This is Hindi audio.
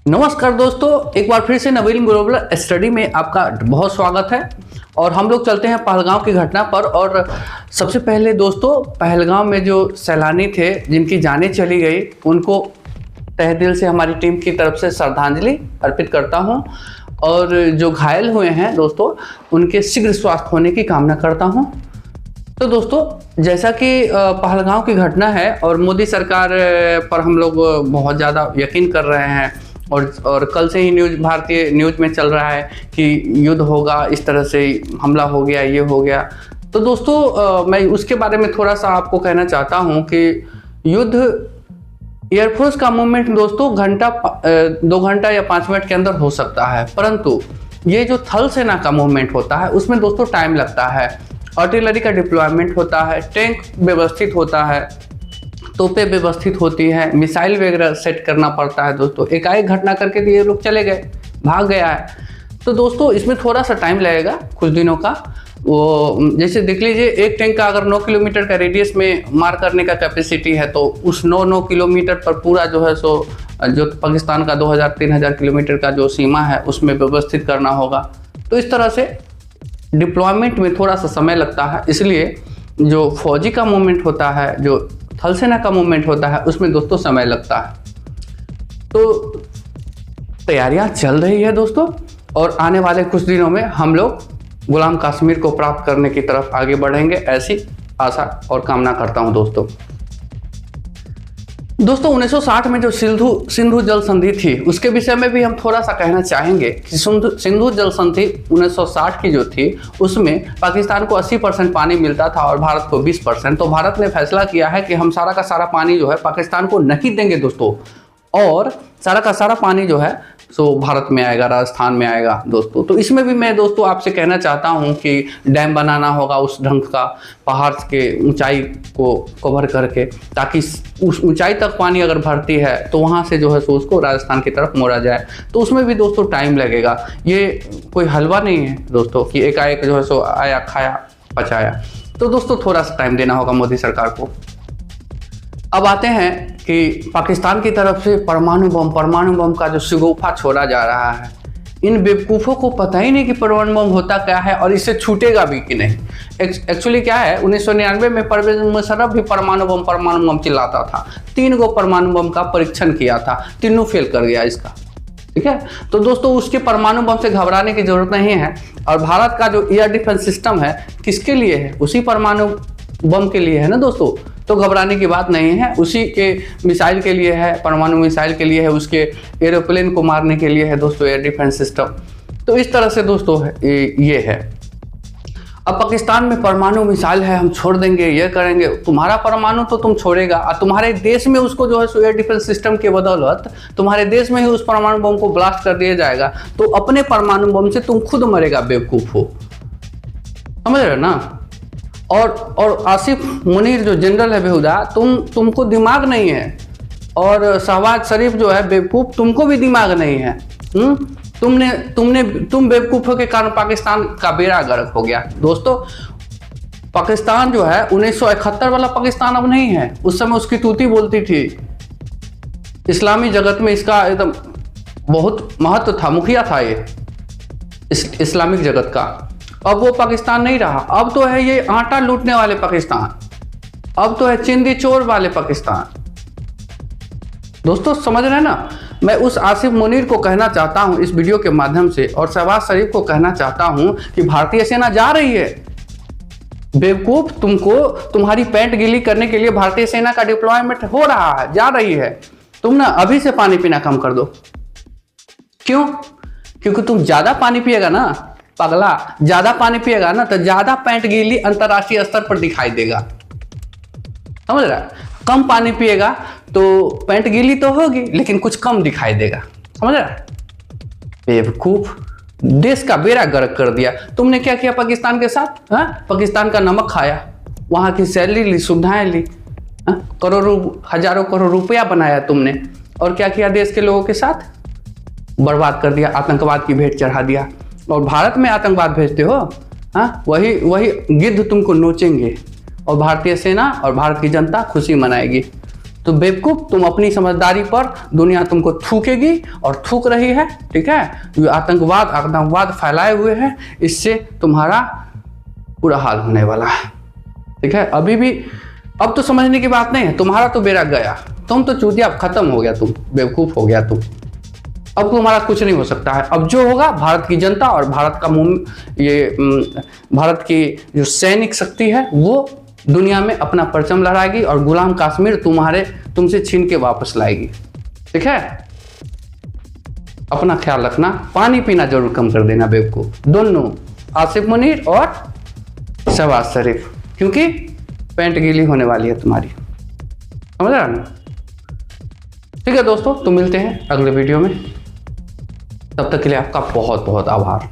नमस्कार दोस्तों, एक बार फिर से नवीन ग्लोबल स्टडी में आपका बहुत स्वागत है। और हम लोग चलते हैं पहलगाम की घटना पर। और सबसे पहले दोस्तों, पहलगाम में जो सैलानी थे जिनकी जानें चली गई, उनको तहे दिल से हमारी टीम की तरफ से श्रद्धांजलि अर्पित करता हूं। और जो घायल हुए हैं दोस्तों, उनके शीघ्र स्वास्थ्य होने की कामना करता हूं। तो दोस्तों, जैसा कि पहलगाम की घटना है और मोदी सरकार पर हम लोग बहुत ज़्यादा यकीन कर रहे हैं और कल से ही भारतीय न्यूज़ में चल रहा है कि युद्ध होगा, इस तरह से हमला हो गया, ये हो गया। तो दोस्तों, मैं उसके बारे में थोड़ा सा आपको कहना चाहता हूँ कि युद्ध एयरफोर्स का मूवमेंट दोस्तों 2 घंटा या 5 मिनट के अंदर हो सकता है, परंतु ये जो थल सेना का मूवमेंट होता है उसमें दोस्तों टाइम लगता है। आर्टिलरी का डिप्लॉयमेंट होता है, टैंक व्यवस्थित होता है, तोपें व्यवस्थित होती है, मिसाइल वगैरह सेट करना पड़ता है। दोस्तों एकाएक घटना करके ये लोग चले गए, भाग गया है। तो दोस्तों इसमें थोड़ा सा टाइम लगेगा, कुछ दिनों का। वो जैसे देख लीजिए, एक टैंक का अगर 9 किलोमीटर का रेडियस में मार करने का कैपेसिटी है, तो उस 9 किलोमीटर पर पूरा जो है सो जो पाकिस्तान का 2000-3000 किलोमीटर का जो सीमा है उसमें व्यवस्थित करना होगा। तो इस तरह से डिप्लॉयमेंट में थोड़ा सा समय लगता है, इसलिए जो फौजी का मूवमेंट होता है, जो थल सेना का मूवमेंट होता है, उसमें दोस्तों समय लगता है। तो तैयारियां चल रही है दोस्तों, और आने वाले कुछ दिनों में हम लोग गुलाम कश्मीर को प्राप्त करने की तरफ आगे बढ़ेंगे, ऐसी आशा और कामना करता हूं दोस्तों। 1960 में जो सिंधु जल संधि थी, उसके विषय में भी हम थोड़ा सा कहना चाहेंगे कि सिंधु जल संधि 1960 की जो थी, उसमें पाकिस्तान को 80% पानी मिलता था और भारत को 20%। तो भारत ने फैसला किया है कि हम सारा का सारा पानी जो है पाकिस्तान को नहीं देंगे दोस्तों, और सारा का सारा पानी जो है सो भारत में आएगा, राजस्थान में आएगा दोस्तों। तो इसमें भी मैं दोस्तों आपसे कहना चाहता हूं कि डैम बनाना होगा उस ढंग का, पहाड़ के ऊंचाई को कवर करके, ताकि उस ऊंचाई तक पानी अगर भरती है तो वहां से जो है सो उसको राजस्थान की तरफ मोड़ा जाए। तो उसमें भी दोस्तों टाइम लगेगा, ये कोई हलवा नहीं है दोस्तों कि एकाएक जो है सो आया, खाया, पचाया। तो दोस्तों थोड़ा सा टाइम देना होगा मोदी सरकार को। अब आते हैं कि पाकिस्तान की तरफ से परमाणु बम का जो शिगुफा छोड़ा जा रहा है। इन बेवकूफ़ों को पता ही नहीं कि परमाणु बम होता क्या है और इससे छूटेगा भी कि नहीं। एक्चुअली क्या है, 1999 में परवेज मुशर्रफ भी परमाणु बम चिल्लाता था। 3 गो परमाणु बम का परीक्षण किया था, तीनों फेल कर गया इसका। ठीक है, तो दोस्तों उसके परमाणु बम से घबराने की जरूरत नहीं है। और भारत का जो एयर डिफेंस सिस्टम है किसके लिए है? उसी परमाणु बम के लिए है ना दोस्तों। तो घबराने की बात नहीं है, उसी के मिसाइल के लिए है, परमाणु मिसाइल के लिए है, उसके एरोप्लेन को मारने के लिए है दोस्तों एयर डिफेंस सिस्टम। तो इस तरह से दोस्तों ये है। अब पाकिस्तान में परमाणु मिसाइल है, हम छोड़ देंगे, ये करेंगे। तुम्हारा परमाणु तो तुम छोड़ेगा, और तुम्हारे देश में उसको जो है सो एयर डिफेंस सिस्टम के बदौलत तुम्हारे देश में ही उस परमाणु बम को ब्लास्ट कर दिया जाएगा। तो अपने परमाणु बम से तुम खुद मरेगा, बेवकूफ हो, समझ रहे हो ना। और आसिफ मुनीर जो जनरल है बेहुदा, तुमको दिमाग नहीं है, और शहबाज शरीफ जो है बेवकूफ, तुमको भी दिमाग नहीं है। तुम बेवकूफों के कारण पाकिस्तान का बेड़ा गर्क हो गया दोस्तों। पाकिस्तान जो है 1971 वाला पाकिस्तान अब नहीं है। उस समय उसकी तूती बोलती थी, इस्लामी जगत में इसका एकदम बहुत महत्व था, मुखिया था ये इस्लामिक जगत का। अब वो पाकिस्तान नहीं रहा, अब तो है ये आटा लूटने वाले पाकिस्तान, अब तो है चिंदी चोर वाले पाकिस्तान। दोस्तों समझ रहे हैं ना। मैं उस आसिफ मुनीर को कहना चाहता हूं इस वीडियो के माध्यम से, और शहबाज शरीफ को कहना चाहता हूं कि भारतीय सेना जा रही है। बेवकूफ, तुमको तुम्हारी पैंट गीली करने के लिए भारतीय सेना का डिप्लॉयमेंट हो रहा है, जा रही है। तुम ना अभी से पानी पीना कम कर दो। क्यों? क्योंकि तुम ज्यादा पानी पिएगा ना पगला, ज्यादा पानी पिएगा ना तो ज्यादा पैंट गीली अंतरराष्ट्रीय स्तर पर दिखाई देगा, समझ रहा है। कम पानी पिएगा तो पैंट गीली तो होगी लेकिन कुछ कम दिखाई देगा, समझ रहा है। बेवकूफ, देश का बेड़ा गर्क कर दिया। तुमने क्या किया पाकिस्तान के साथ? पाकिस्तान का नमक खाया, वहां की सैलरी ली, सुविधाएं ली, हजारों करोड़ रुपया बनाया तुमने, और क्या किया देश के लोगों के साथ? बर्बाद कर दिया, आतंकवाद की भेंट चढ़ा दिया। और भारत में आतंकवाद भेजते हो, वही गिद्ध तुमको नोचेंगे, और भारतीय सेना और भारत की जनता खुशी मनाएगी। तो बेवकूफ, तुम अपनी समझदारी पर दुनिया तुमको थूकेगी और थूक रही है, ठीक है। जो आतंकवाद फैलाए हुए हैं, इससे तुम्हारा बुरा हाल होने वाला है, ठीक है। अभी भी अब तो समझने की बात नहीं है, तुम्हारा तो बेड़ा गया, तुम तो चूतिया, खत्म हो गया, तुम बेवकूफ हो गया तुम। अब तुम्हारा कुछ नहीं हो सकता है। अब जो होगा भारत की जनता और भारत की जो सैनिक शक्ति है वो दुनिया में अपना परचम लहराएगी और गुलाम कश्मीर तुमसे छीन के वापस लाएगी, ठीक है। अपना ख्याल रखना, पानी पीना जरूर कम कर देना बेवकूफ, दोनों आसिफ मुनीर और शहबाज शरीफ, क्योंकि पैंट गीली होने वाली है तुम्हारी, समझ रहा ना। ठीक है दोस्तों, तो मिलते हैं अगले वीडियो में, तब तक के लिए आपका बहुत बहुत आभार।